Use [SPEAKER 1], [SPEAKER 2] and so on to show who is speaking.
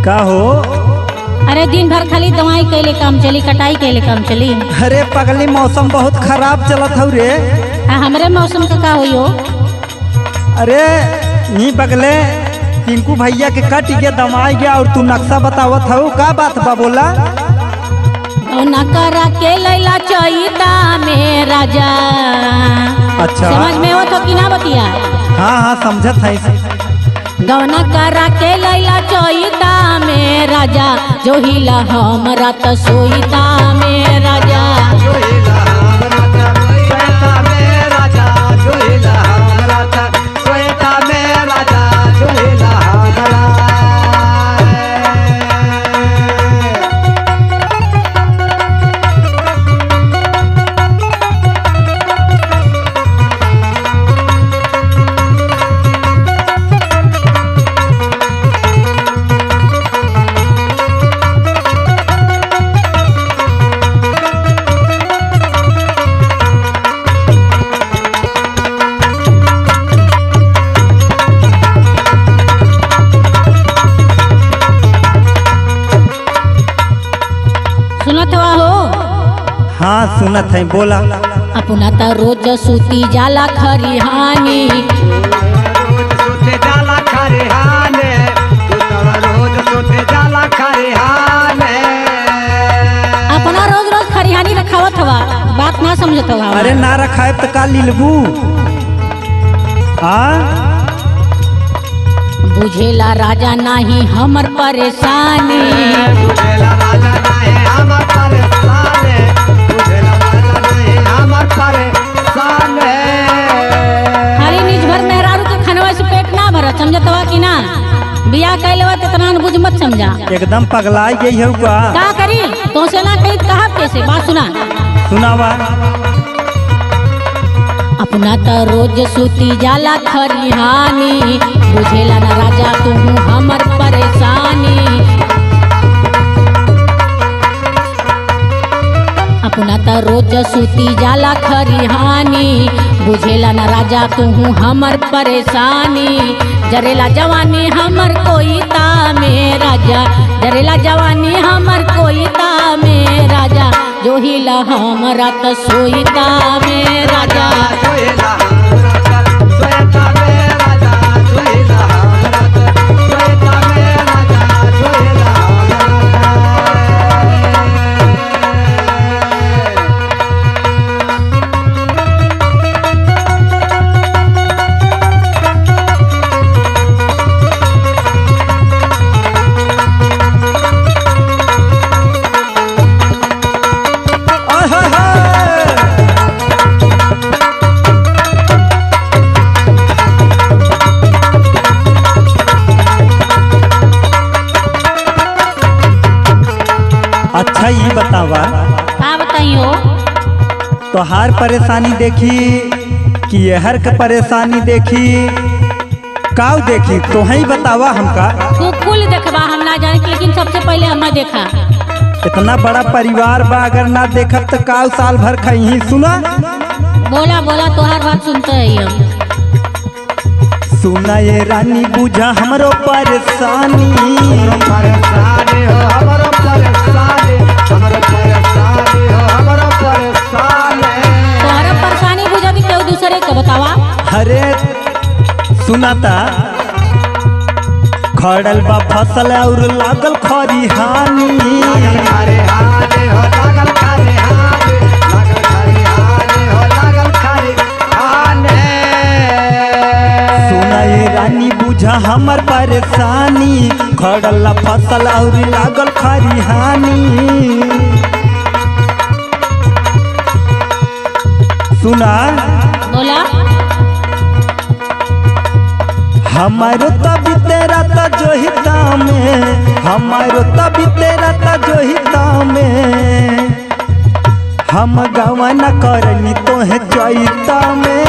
[SPEAKER 1] का हो?
[SPEAKER 2] अरे दिन भर खाली दवाई कैले काम चली, कटाई कैले काम चली।
[SPEAKER 1] अरे पगली मौसम बहुत खराब चलत हौ रे।
[SPEAKER 2] हमरे मौसम का हुई हो?
[SPEAKER 1] अरे यही बगले टिंकू भैया के कट गया दमाई गया और तू नक्शा बतावत हौ, का बात बा बोला?
[SPEAKER 2] न करा के लैला चैता में राजा।
[SPEAKER 1] अच्छा
[SPEAKER 2] समझ में हो तो कि ना बतिया?
[SPEAKER 1] हाँ हाँ समझत है।
[SPEAKER 2] गौना करा के लैला चैता में राजा, जो हिला हमरा त सोईता में राजा।
[SPEAKER 1] हाँ सुनत है, बोला।
[SPEAKER 2] अपना त रोज सूती जाला खरिहानी, अपना रोज रोज खरिहानी रखावत हवा, बात ना समझत हवा।
[SPEAKER 1] अरे ना रखाए तो का लीलबू?
[SPEAKER 2] बुझेला राजा नाही हमर परेशानी, खाली निज भर मेहरारू के खनवा से पेट ना भरत, समझतवा कि ना? बियाह कैले वत इतना न बुझ मत समझा।
[SPEAKER 1] एकदम पगलाई गई है
[SPEAKER 2] का करी तो से ना कही कहा कैसे? बात सुना,
[SPEAKER 1] सुनावा।
[SPEAKER 2] अपना त रोज सूती जाला खरिहानी, बुझेला ना राजा तू हमर परेशानी। अपना त रोज सूती जाला खरिहानी, बुझेला ना राजा तू हमर परेशानी। जरेला जवानी हमर कोई ता में राजा, जरेला जवानी हमर कोई ता में राजा, जो हिला हमरा त सोईता में राजा।
[SPEAKER 1] अच्छा ये बतावा,
[SPEAKER 2] का बताइयो?
[SPEAKER 1] तोहार परेशानी देखी कि यहर के परेशानी देखी, काव देखी तो ही बतावा हमका।
[SPEAKER 2] तू कुल देखबा, हम ना जाने, लेकिन सबसे पहले हम देखा।
[SPEAKER 1] इतना बड़ा परिवार बा, अगर ना देखब तो काव साल भर खई। सुना
[SPEAKER 2] बोला बोला, तोहार बात सुनते है हम।
[SPEAKER 1] सुना ये रानी बुझा हमरो परेशानी,
[SPEAKER 2] तोहरा परेशानी बुझा दी केहू दूसरे के बतावा।
[SPEAKER 1] अरे सुनाता खड़ल बा फसल और लागल खरिहानी, सुना ये रानी बुझा हमर परेशानी, खड़ल फसल और लागल खरिहानी। सुना
[SPEAKER 2] बोला,
[SPEAKER 1] हमारो तभी तेरा ता जो हिता में, हमारो तभी तेरा ता जो हिता में, हम गवा न करनी तो है चैता में।